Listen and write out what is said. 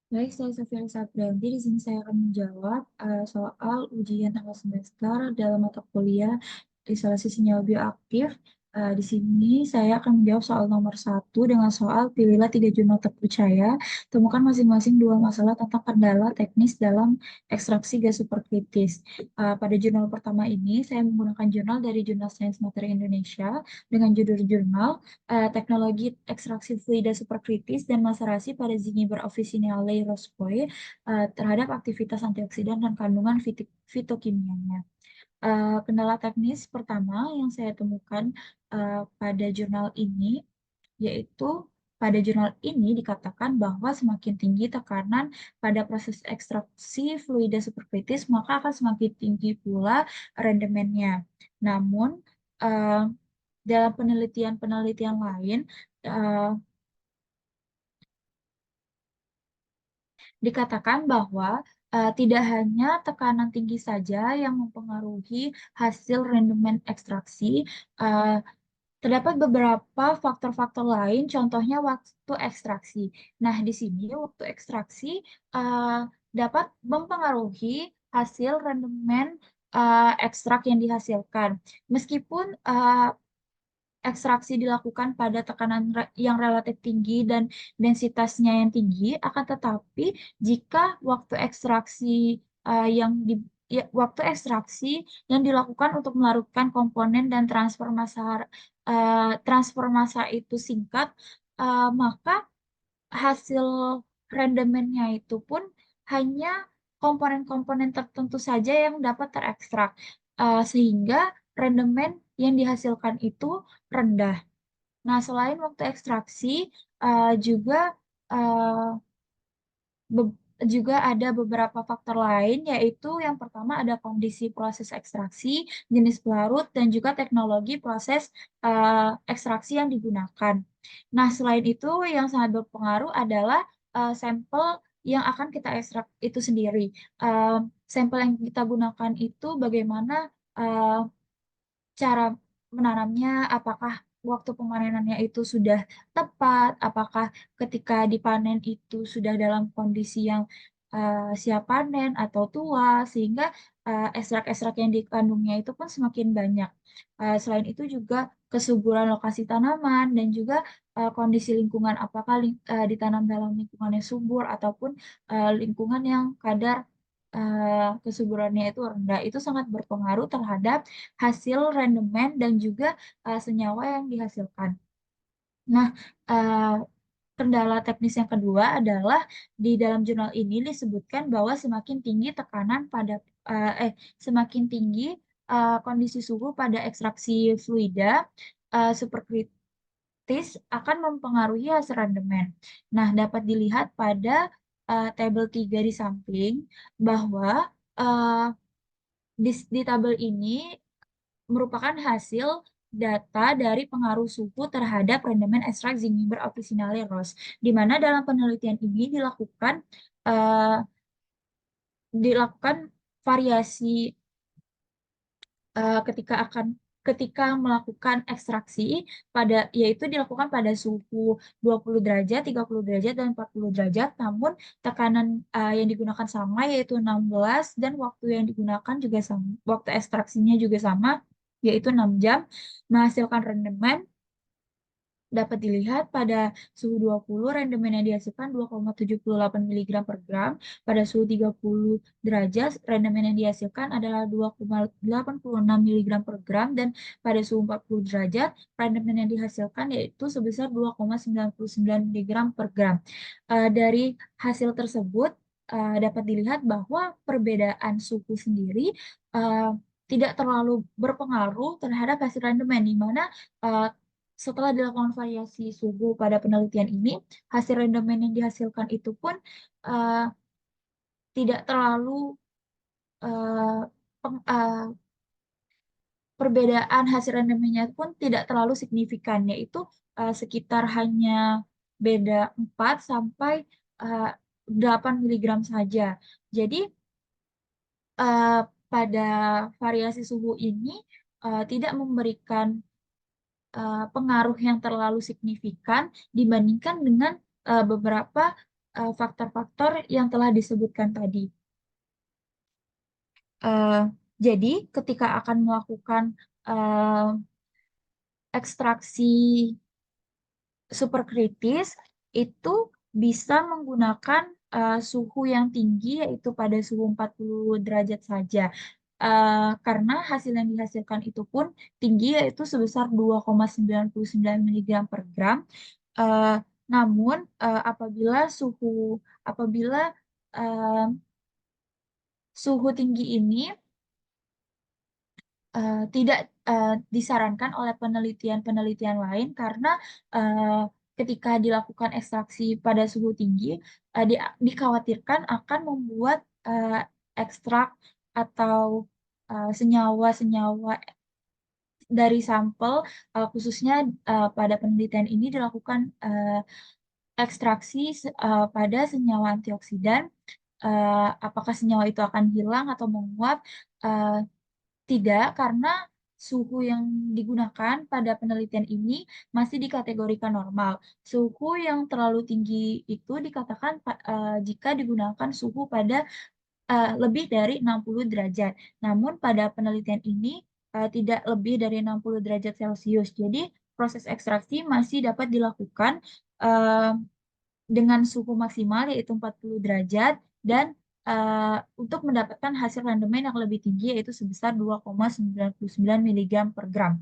Baik, saya Sofia Sabrianti. Di sini saya akan menjawab soal ujian tengah semester dalam mata kuliah isolasi senyawa bioaktif. Di sini saya akan menjawab soal nomor satu dengan soal pilihlah tiga jurnal terpercaya. Temukan masing-masing dua masalah tentang kendala teknis dalam ekstraksi gas superkritis. Pada jurnal pertama ini, saya menggunakan jurnal dari Jurnal Sains Materi Indonesia dengan judul jurnal teknologi ekstraksi fluida superkritis dan maserasi pada Zingiber officinale roscoe terhadap aktivitas antioksidan dan kandungan fitokimianya. Kendala teknis pertama yang saya temukan pada jurnal ini yaitu pada jurnal ini dikatakan bahwa semakin tinggi tekanan pada proses ekstraksi fluida superkritis, maka akan semakin tinggi pula rendemennya. Namun, eh, dalam penelitian-penelitian lain, eh, dikatakan bahwa tidak hanya tekanan tinggi saja yang mempengaruhi hasil rendemen ekstraksi, eh, terdapat beberapa faktor-faktor lain, contohnya waktu ekstraksi. Nah, di sini waktu ekstraksi eh, dapat mempengaruhi hasil rendemen ekstrak yang dihasilkan. Meskipun ekstraksi dilakukan pada tekanan yang relatif tinggi dan densitasnya yang tinggi, akan tetapi jika waktu ekstraksi waktu ekstraksi yang dilakukan untuk melarutkan komponen dan transfer massa itu singkat, maka hasil rendemennya itu pun hanya komponen-komponen tertentu saja yang dapat terekstrak, sehingga rendemen yang dihasilkan itu rendah. Nah, selain waktu ekstraksi, juga eh, juga ada beberapa faktor lain, yaitu yang pertama ada kondisi proses ekstraksi, jenis pelarut, dan juga teknologi proses ekstraksi yang digunakan. Nah, selain itu, yang sangat berpengaruh adalah sampel yang akan kita ekstrak itu sendiri. Eh, Sampel yang kita gunakan itu bagaimana eh, cara menanamnya, apakah waktu pemanenannya itu sudah tepat, apakah ketika dipanen itu sudah dalam kondisi yang siap panen atau tua, sehingga ekstrak-ekstrak yang dikandungnya itu pun semakin banyak. Selain itu juga kesuburan lokasi tanaman dan juga kondisi lingkungan, apakah ditanam dalam lingkungan yang subur ataupun lingkungan yang kadar kesuburannya itu rendah, itu sangat berpengaruh terhadap hasil rendemen dan juga senyawa yang dihasilkan. Nah, eh, kendala teknis yang kedua adalah di dalam jurnal ini disebutkan bahwa semakin tinggi tekanan pada semakin tinggi kondisi suhu pada ekstraksi fluida superkritis akan mempengaruhi hasil rendemen. Nah, dapat dilihat pada tabel 3 di samping bahwa eh, di tabel ini merupakan hasil data dari pengaruh suhu terhadap rendemen ekstrak Zingiber officinale Ross, di mana dalam penelitian ini eh, dilakukan variasi ketika melakukan ekstraksi yaitu dilakukan pada suhu 20 derajat, 30 derajat, dan 40 derajat, namun tekanan yang digunakan sama yaitu 16 dan waktu yang digunakan juga sama, waktu ekstraksinya juga sama yaitu 6 jam, menghasilkan rendemen dapat dilihat pada suhu 20 rendemen yang dihasilkan 2,78 miligram per gram. Pada suhu 30 derajat rendemen yang dihasilkan adalah 2,86 miligram per gram, dan pada suhu 40 derajat rendemen yang dihasilkan yaitu sebesar 2,99 miligram per gram. Dari hasil tersebut dapat dilihat bahwa perbedaan suhu sendiri eh, tidak terlalu berpengaruh terhadap hasil rendemen, di mana eh, setelah dilakukan variasi suhu pada penelitian ini, hasil rendemen yang dihasilkan itu pun eh, tidak terlalu eh, perbedaan hasil rendemennya pun tidak terlalu signifikan, yaitu sekitar hanya beda 4 sampai eh, 8 miligram saja. Jadi eh, pada variasi suhu ini tidak memberikan pengaruh yang terlalu signifikan dibandingkan dengan beberapa faktor-faktor yang telah disebutkan tadi. Eh, jadi, ketika akan melakukan eh, ekstraksi superkritis, itu bisa menggunakan suhu yang tinggi, yaitu pada suhu 40 derajat saja. Karena hasil yang dihasilkan itu pun tinggi, yaitu sebesar 2,99 miligram per gram. Eh, Namun, apabila eh, suhu tinggi ini tidak disarankan oleh penelitian-penelitian lain karena eh, ketika dilakukan ekstraksi pada suhu tinggi, dikhawatirkan akan membuat ekstrak atau senyawa-senyawa dari sampel, khususnya pada penelitian ini dilakukan ekstraksi pada senyawa antioksidan. Apakah senyawa itu akan hilang atau menguap? Eh, Tidak, karena suhu yang digunakan pada penelitian ini masih dikategorikan normal. Suhu yang terlalu tinggi itu dikatakan jika digunakan suhu pada lebih dari 60 derajat. Namun pada penelitian ini tidak lebih dari 60 derajat Celcius. Jadi proses ekstraksi masih dapat dilakukan eh, dengan suhu maksimal yaitu 40 derajat dan untuk mendapatkan hasil rendemen yang lebih tinggi yaitu sebesar 2,99 miligram per gram.